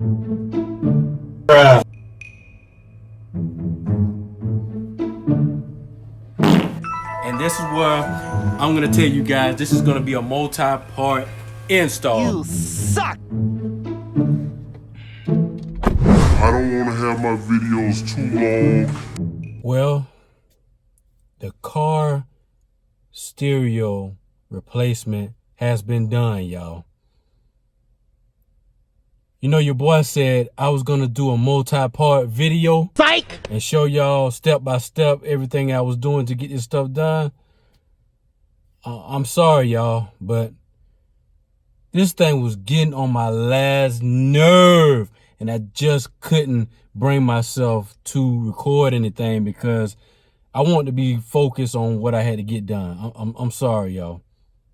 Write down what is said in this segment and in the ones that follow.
Bruh. And this is where I'm gonna tell you guys, this is gonna be a multi-part install. You suck! I don't want to have my videos too long. Well, the car stereo replacement has been done, y'all. You know, your boy said I was gonna do a multi-part video. Psych! And show y'all step by step everything I was doing to get this stuff done. I'm sorry, y'all, but this thing was getting on my last nerve, and I just couldn't bring myself to record anything because I wanted to be focused on what I had to get done. I'm sorry, y'all.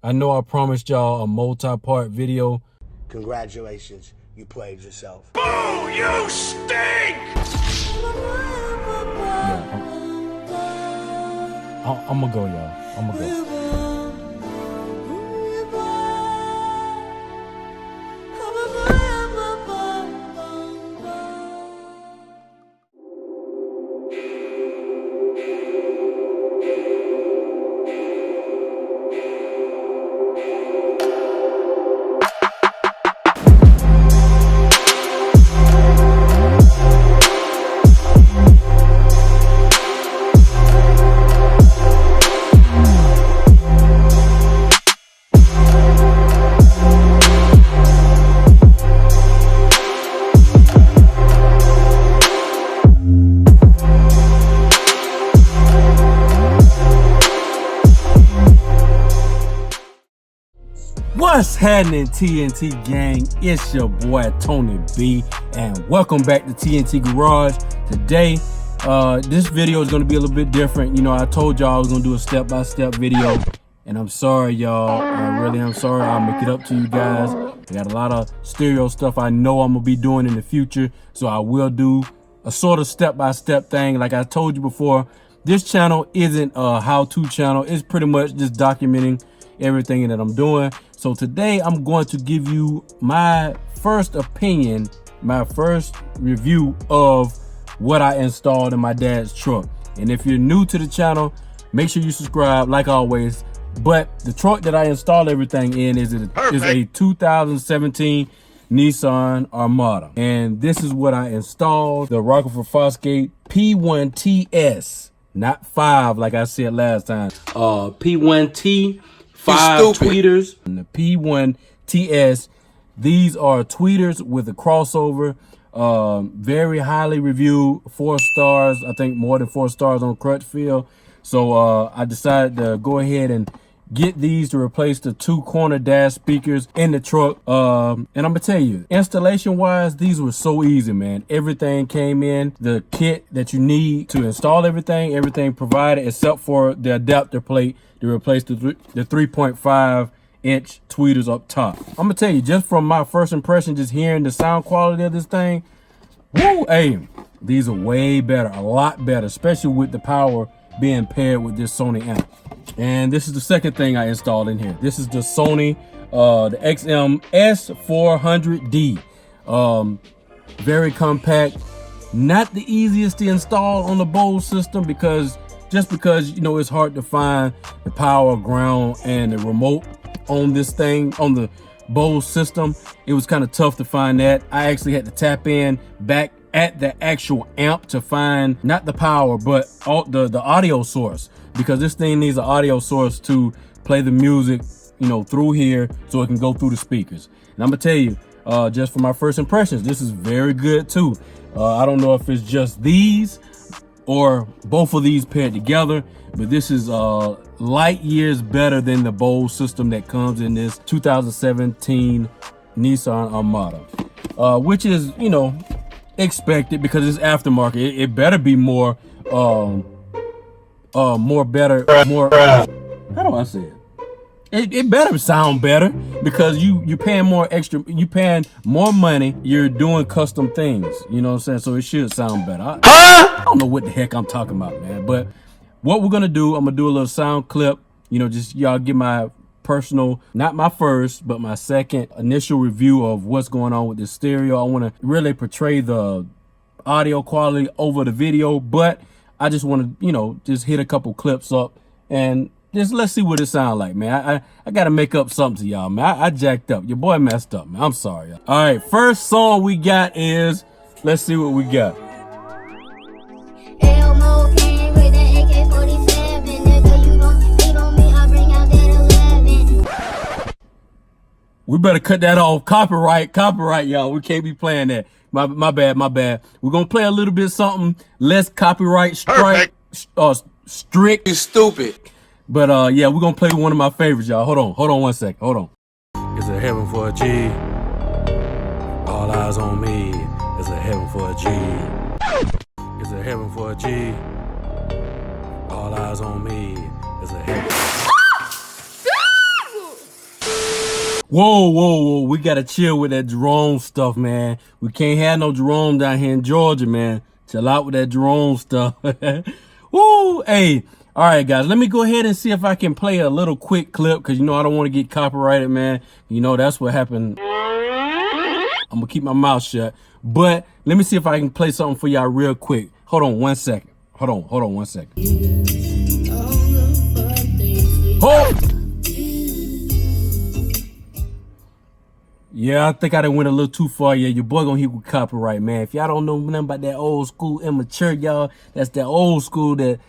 I know I promised y'all a multi-part video. Congratulations, you played yourself. Boo! You stink! I'm gonna go, y'all. I'm gonna go. What's happening, TNT gang? It's your boy Tony B, and welcome back to TNT Garage. Today, this video is going to be a little bit different. You know, I told y'all I was going to do a step-by-step video, and I'm sorry, y'all. I really am sorry. I'll make it up to you guys. I got a lot of stereo stuff I know I'm going to be doing in the future, so I will do a sort of step-by-step thing. Like I told you before, this channel isn't a how-to channel. It's pretty much just documenting everything that I'm doing. So today I'm going to give you my first opinion, my first review of what I installed in my dad's truck. And if you're new to the channel, make sure you subscribe like always. But the truck that I installed everything in is a 2017 Nissan Armada. And this is what I installed: the Rockefeller Fosgate P1TS, not 5 like I said last time. P1T 5 tweeters and the P1TS. These are tweeters with a crossover. Very highly reviewed, 4 stars. I think more than 4 stars on Crutchfield. So I decided to go ahead and get these to replace the 2 corner dash speakers in the truck. And I'm gonna tell you, installation wise, these were so easy, man. Everything came in the kit that you need to install everything provided except for the adapter plate to replace the 3.5 inch tweeters up top. I'm gonna tell you, just from my first impression, just hearing the sound quality of this thing, woo, hey, these are way better, a lot better, especially with the power being paired with this Sony amp. And this is the second thing I installed in here. This is the Sony, the XM S400D. Very compact, not the easiest to install on the BOSE system because you know it's hard to find the power, ground, and the remote on this thing on the BOSE system. It was kind of tough to find that. I actually had to tap in back at the actual amp to find not the power but the audio source, because this thing needs an audio source to play the music, you know, through here so it can go through the speakers. And I'm gonna tell you, just from my first impressions, this is very good too. I don't know if it's just these or both of these paired together, but this is light years better than the BOSE system that comes in this 2017 Nissan Armada, which is, you know, expected because it's aftermarket. It better be more better, how do I say it? It better sound better because you paying more extra, you paying more money, you're doing custom things, you know what I'm saying? So it should sound better. I don't know what the heck I'm talking about, man. But what we're gonna do, I'm gonna do a little sound clip, you know, just y'all get my personal, not my first, but my second initial review of what's going on with this stereo. I want to really portray the audio quality over the video, but I just want to, you know, just hit a couple clips up and just let's see what it sounds like, man. I got to make up something to y'all, man. I jacked up. Your boy messed up, man. I'm sorry. All right, first song we got is, let's see what we got. Elmo came with the AK-47. Nigga, you gon' hate on me, I bring out that 11. We better cut that off. Copyright, y'all. We can't be playing that. My bad. We're going to play a little bit something less copyright strike, strict. You stupid. But yeah, we're going to play one of my favorites, y'all. Hold on 1 second. Hold on. It's a heaven for a G. All eyes on me. It's a heaven for a G. It's a heaven for a G. All eyes on me. It's a heaven. Whoa. We gotta chill with that drone stuff, man. We can't have no drone down here in Georgia, man. Chill out with that drone stuff. Woo! Hey, all right, guys. Let me go ahead and see if I can play a little quick clip, because, you know, I don't want to get copyrighted, man. You know, that's what happened. I'm gonna keep my mouth shut. But let me see if I can play something for y'all real quick. Hold on 1 second. Hold on 1 second. Hold! Yeah, I think I done went a little too far. Yeah, your boy gonna hit with copyright, man. If y'all don't know nothing about that old school immature, y'all, that's that old school, that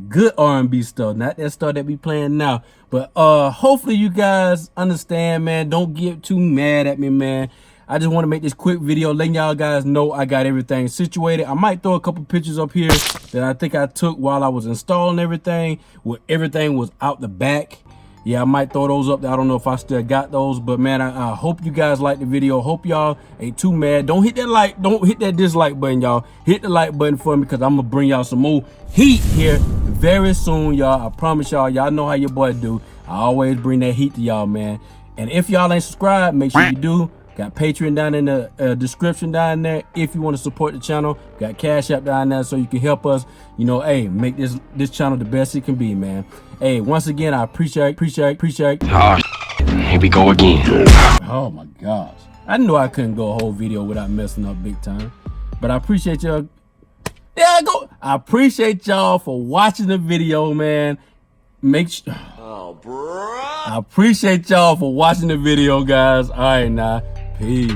good R&B stuff, not that stuff that we playing now. But hopefully you guys understand, man. Don't get too mad at me, man. I just want to make this quick video letting y'all guys know I got everything situated. I might throw a couple pictures up here that I think I took while I was installing everything, where everything was out the back. Yeah, I might throw those up there. I don't know if I still got those, but man, I hope you guys like the video. Hope y'all ain't too mad. Don't hit that like, don't hit that dislike button, y'all. Hit the like button for me, because I'm gonna bring y'all some more heat here very soon, y'all. I promise y'all. Y'all know how your boy do. I always bring that heat to y'all, man. And if y'all ain't subscribed, make sure you do. Got Patreon down in the description down there if you want to support the channel. Got Cash App down there so you can help us, you know, hey, make this channel the best it can be, man. Hey, once again, I appreciate. Oh, here we go again. Oh my gosh. I knew I couldn't go a whole video without messing up big time. But I appreciate y'all. There I go. I appreciate y'all for watching the video, man. Make sure. Oh, bro. I appreciate y'all for watching the video, guys. All right, now. Peace.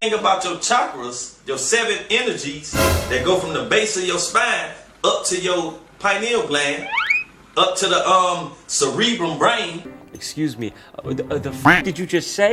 Think about your chakras, your 7 energies that go from the base of your spine up to your pineal gland, up to the cerebrum brain. Excuse me, the f did you just say?